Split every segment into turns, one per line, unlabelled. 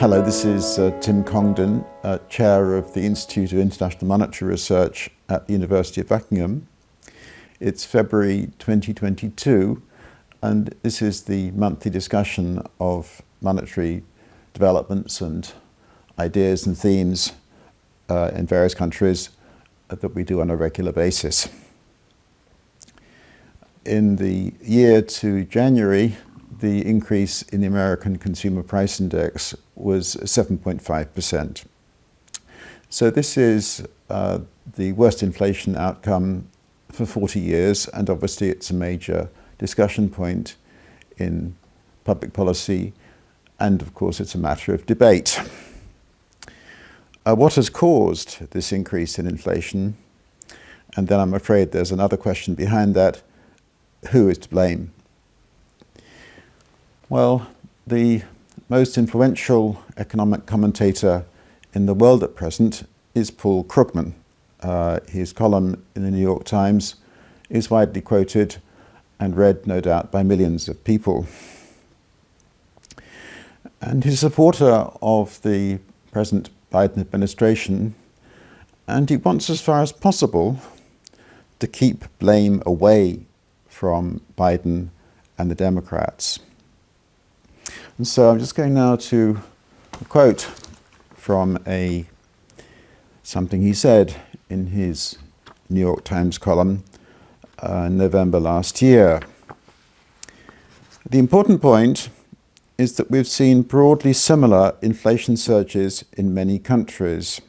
Hello, this is Tim Congdon, Chair of the Institute of International Monetary Research at the University of Buckingham. It's February 2022, and this is the monthly discussion of monetary developments and ideas and themes in various countries that we do on a regular basis. In the year to January, the increase in the American Consumer Price Index was 7.5%. So this is the worst inflation outcome for 40 years, and obviously it's a major discussion point in public policy, and of course it's a matter of debate. What has caused this increase in inflation? And then I'm afraid there's another question behind that: who is to blame? Well, the most influential economic commentator in the world at present is Paul Krugman. His column in the New York Times is widely quoted and read, no doubt, by millions of people. And he's a supporter of the present Biden administration, and he wants, as far as possible, to keep blame away from Biden and the Democrats. And so I'm just going now to quote from something he said in his New York Times column in November last year. The important point is that we've seen broadly similar inflation surges in many countries,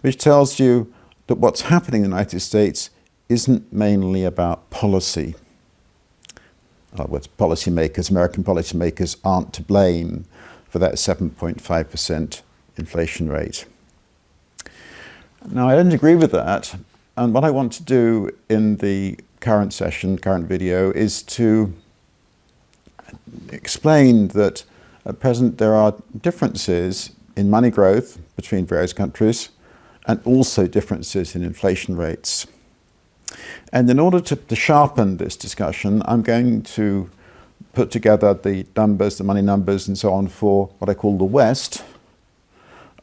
which tells you that what's happening in the United States isn't mainly about policy. In other words, American policymakers aren't to blame for that 7.5% inflation rate. Now, I don't agree with that, and what I want to do in the current video, is to explain that at present there are differences in money growth between various countries and also differences in inflation rates. And in order to sharpen this discussion, I'm going to put together the numbers, the money numbers and so on for what I call the West,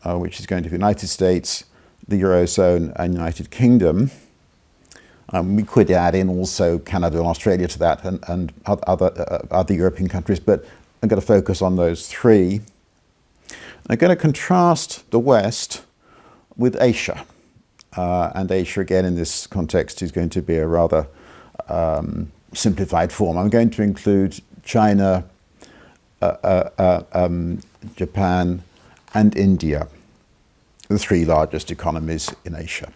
which is going to be the United States, the Eurozone and United Kingdom. We could add in also Canada and Australia to that and other European countries, but I'm going to focus on those three. I'm going to contrast the West with Asia. And Asia, again, in this context, is going to be a rather simplified form. I'm going to include China, Japan, and India, the three largest economies in Asia.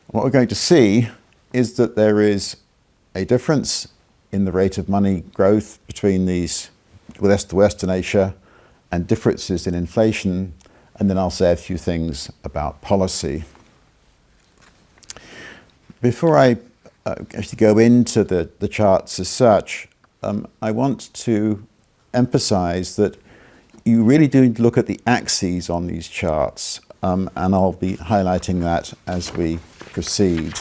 What we're going to see is that there is a difference in the rate of money growth between the West and Asia, and differences in inflation. And then I'll say a few things about policy. Before I actually go into the charts as such, I want to emphasize that you really do need to look at the axes on these charts, and I'll be highlighting that as we proceed.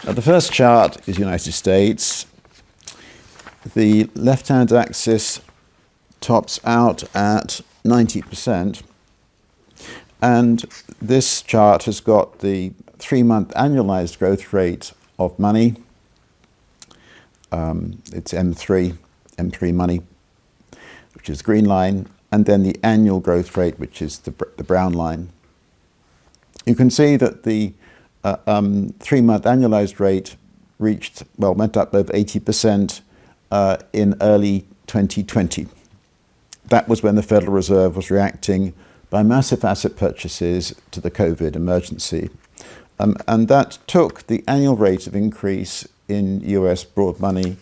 Now, the first chart is United States. The left-hand axis tops out at 90%. And this chart has got the 3-month annualized growth rate of money. It's M3 money, which is the green line, and then the annual growth rate, which is the brown line. You can see that the 3-month annualized rate went up over 80% in early 2020. That was when the Federal Reserve was reacting by massive asset purchases to the COVID emergency. And that took the annual rate of increase in US broad money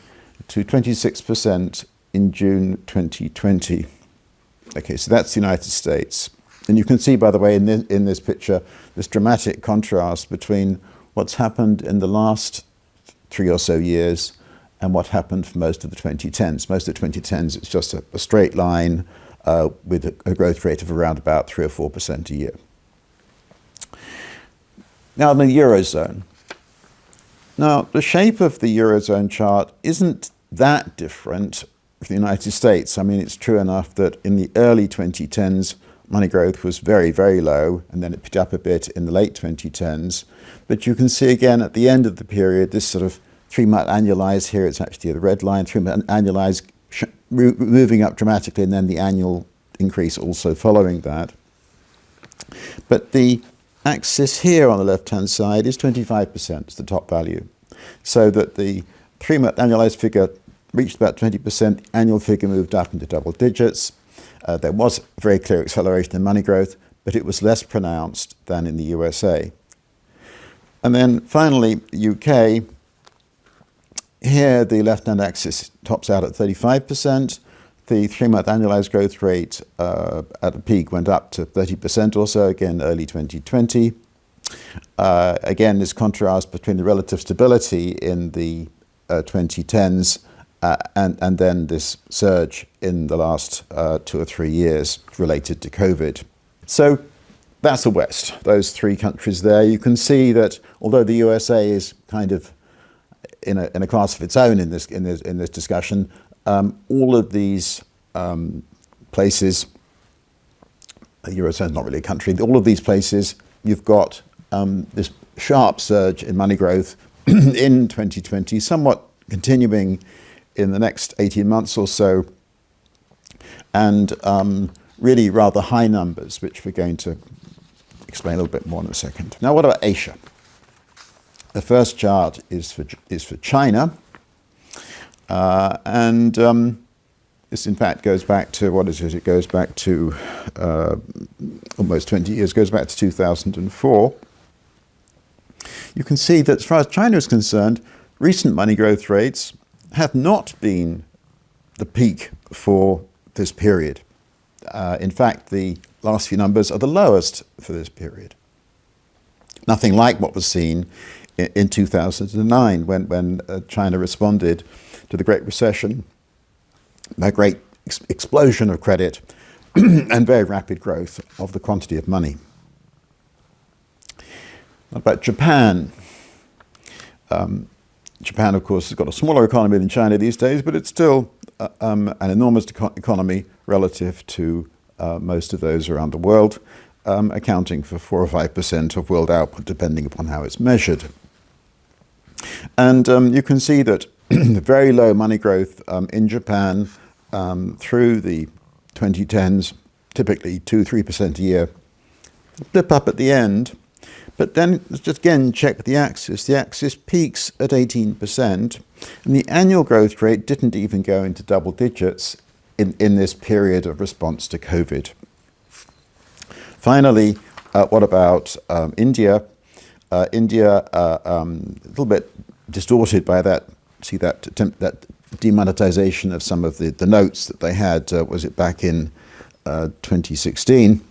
to 26% in June 2020. Okay, so that's the United States. And you can see, by the way, in this picture, this dramatic contrast between what's happened in the last 3 or so years and what happened for most of the 2010s. Most of the 2010s, it's just a straight line, with a growth rate of around about 3 or 4% a year. Now, the Eurozone. Now, the shape of the Eurozone chart isn't that different for the United States. I mean, it's true enough that in the early 2010s, money growth was very, very low, and then it picked up a bit in the late 2010s. But you can see again at the end of the period, this sort of 3-month annualized here, it's actually the red line, 3-month annualized moving up dramatically, and then the annual increase also following that. But the axis here on the left-hand side is 25%, it's the top value. So that the 3-month annualized figure reached about 20%, annual figure moved up into double digits. There was a very clear acceleration in money growth, but it was less pronounced than in the USA. And then finally, the UK, here the left-hand axis tops out at 35%. The 3-month annualized growth rate at a peak went up to 30% or so, again, early 2020. Again, this contrast between the relative stability in the 2010s and then this surge in the last 2 or 3 years related to COVID. So that's the West, those 3 countries there. You can see that although the USA is kind of in a class of its own in this discussion, all of these places, Eurozone is not really a country, all of these places, you've got this sharp surge in money growth in 2020, somewhat continuing in the next 18 months or so, and really rather high numbers, which we're going to explain a little bit more in a second. Now, what about Asia? The first chart is for China, and this in fact goes back to, what is it? It goes back to almost 20 years, goes back to 2004. You can see that as far as China is concerned, recent money growth rates have not been the peak for this period. In fact, the last few numbers are the lowest for this period. Nothing like what was seen in 2009 when China responded to the Great Recession, a great explosion of credit and very rapid growth of the quantity of money. What about Japan? Japan, of course, has got a smaller economy than China these days, but it's still an enormous economy relative to most of those around the world, accounting for 4 or 5% of world output, depending upon how it's measured. And you can see that very low money growth in Japan through the 2010s, typically 2-3% a year, dip up at the end. But then let's just again check the axis. The axis peaks at 18%, and the annual growth rate didn't even go into double digits in this period of response to COVID. Finally, what about India? India, a little bit distorted by that, see that demonetization of some of the notes that they had, was it back in 2016?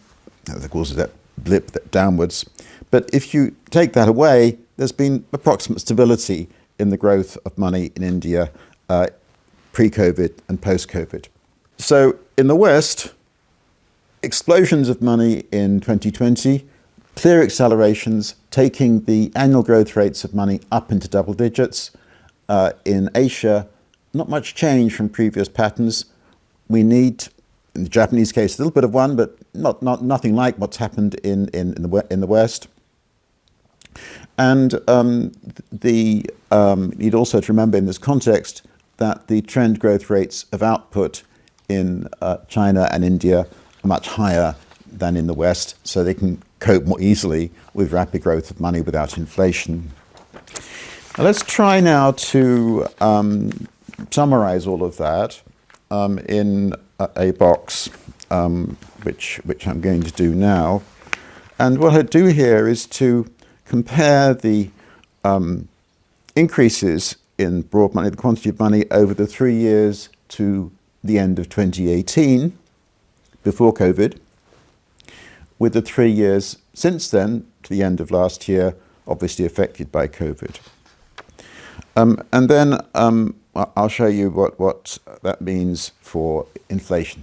That causes that blip downwards. But if you take that away, there's been approximate stability in the growth of money in India pre-COVID and post-COVID. So in the West, explosions of money in 2020, clear accelerations, taking the annual growth rates of money up into double digits. In Asia, not much change from previous patterns. We need, in the Japanese case, a little bit of one, but nothing like what's happened in the West. And need also to remember in this context that the trend growth rates of output in China and India are much higher than in the West, so they can cope more easily with rapid growth of money without inflation. Now let's try now to summarize all of that in a box, which I'm going to do now. And what I do here is to compare the increases in broad money, the quantity of money over the 3 years to the end of 2018, before COVID, with the 3 years since then to the end of last year, obviously affected by COVID. And then I'll show you what that means for inflation.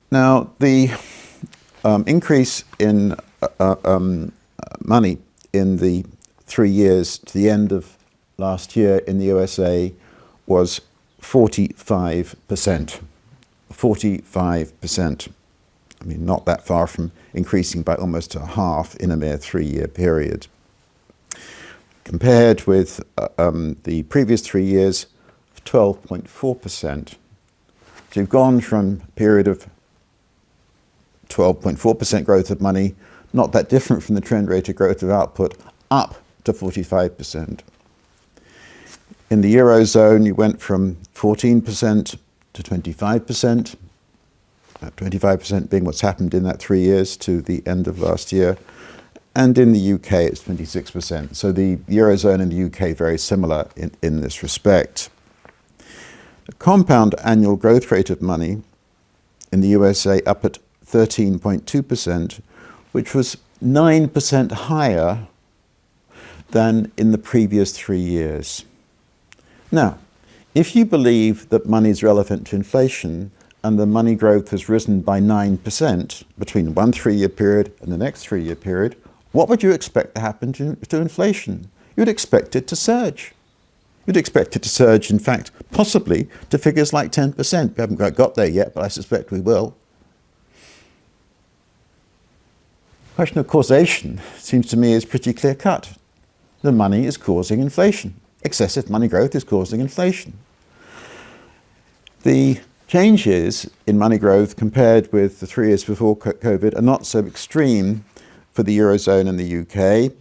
Now, the increase in money in the 3 years to the end of last year in the USA was 45%. 45%. I mean, not that far from increasing by almost a half in a mere 3-year period. Compared with the previous 3 years, 12.4%. So you've gone from a period of 12.4% growth of money, not that different from the trend rate of growth of output, up to 45%. In the Eurozone, you went from 14% to 25%, 25% being what's happened in that 3 years to the end of last year. And in the UK, it's 26%. So the Eurozone and the UK very similar in this respect. The compound annual growth rate of money in the USA up at 13.2%, which was 9% higher than in the previous 3 years. Now, if you believe that money is relevant to inflation and the money growth has risen by 9% between one 3-year period and the next 3-year period, what would you expect to happen to inflation? You'd expect it to surge. You'd expect it to surge, in fact, possibly to figures like 10%. We haven't quite got there yet, but I suspect we will. The question of causation seems to me is pretty clear-cut. The money is causing inflation. Excessive money growth is causing inflation. The changes in money growth compared with the 3 years before COVID are not so extreme for the Eurozone and the UK,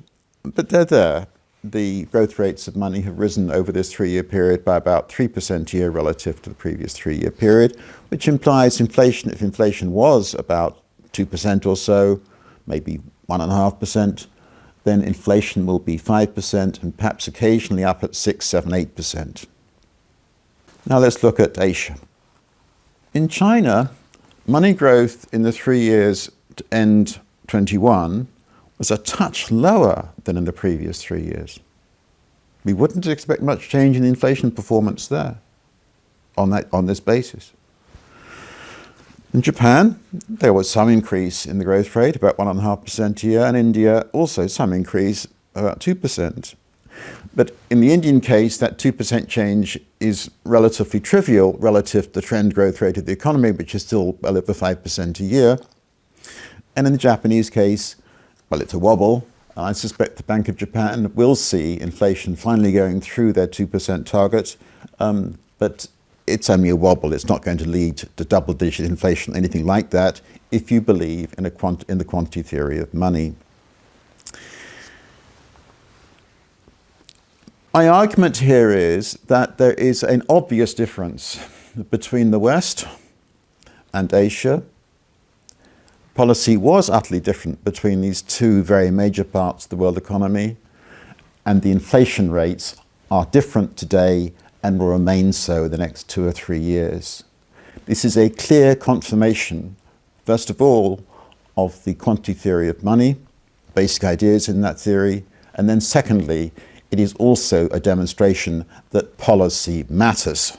but they're there. The growth rates of money have risen over this 3-year period by about 3% a year relative to the previous 3-year period, which implies inflation, if inflation was about 2% or so, maybe 1.5%, then inflation will be 5% and perhaps occasionally up at 6, 7, 8%. Now let's look at Asia. In China, money growth in the 3 years to end 21 was a touch lower than in the previous 3 years. We wouldn't expect much change in the inflation performance there on this basis. In Japan, there was some increase in the growth rate, about 1.5% a year, and India also some increase, about 2%. But in the Indian case, that 2% change is relatively trivial relative to the trend growth rate of the economy, which is still well over 5% a year. And in the Japanese case, well, it's a wobble. I suspect the Bank of Japan will see inflation finally going through their 2% target, but it's only a wobble. It's not going to lead to double-digit inflation, anything like that, if you believe in the quantity theory of money. My argument here is that there is an obvious difference between the West and Asia. Policy was utterly different between these two very major parts of the world economy, and the inflation rates are different today and will remain so the next 2 or 3 years. This is a clear confirmation, first of all, of the quantity theory of money, basic ideas in that theory, and then secondly, it is also a demonstration that policy matters.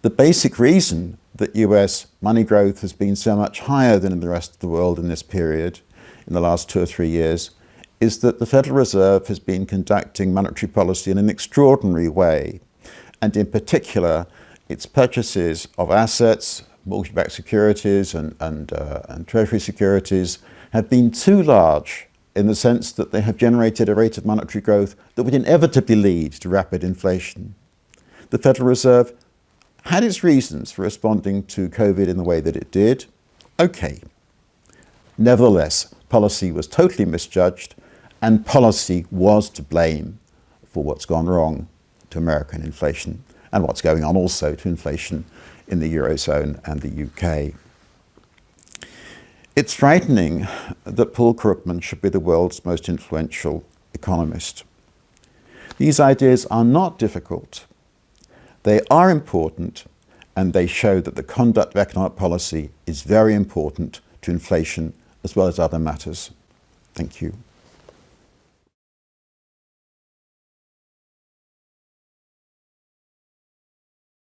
The basic reason that US money growth has been so much higher than in the rest of the world in this period, in the last 2 or 3 years, is that the Federal Reserve has been conducting monetary policy in an extraordinary way. And in particular, its purchases of assets, mortgage-backed securities and treasury securities have been too large in the sense that they have generated a rate of monetary growth that would inevitably lead to rapid inflation. The Federal Reserve had its reasons for responding to COVID in the way that it did. Okay. Nevertheless, policy was totally misjudged, and policy was to blame for what's gone wrong to American inflation and what's going on also to inflation in the Eurozone and the UK. It's frightening that Paul Krugman should be the world's most influential economist. These ideas are not difficult. They are important, and they show that the conduct of economic policy is very important to inflation as well as other matters. Thank you.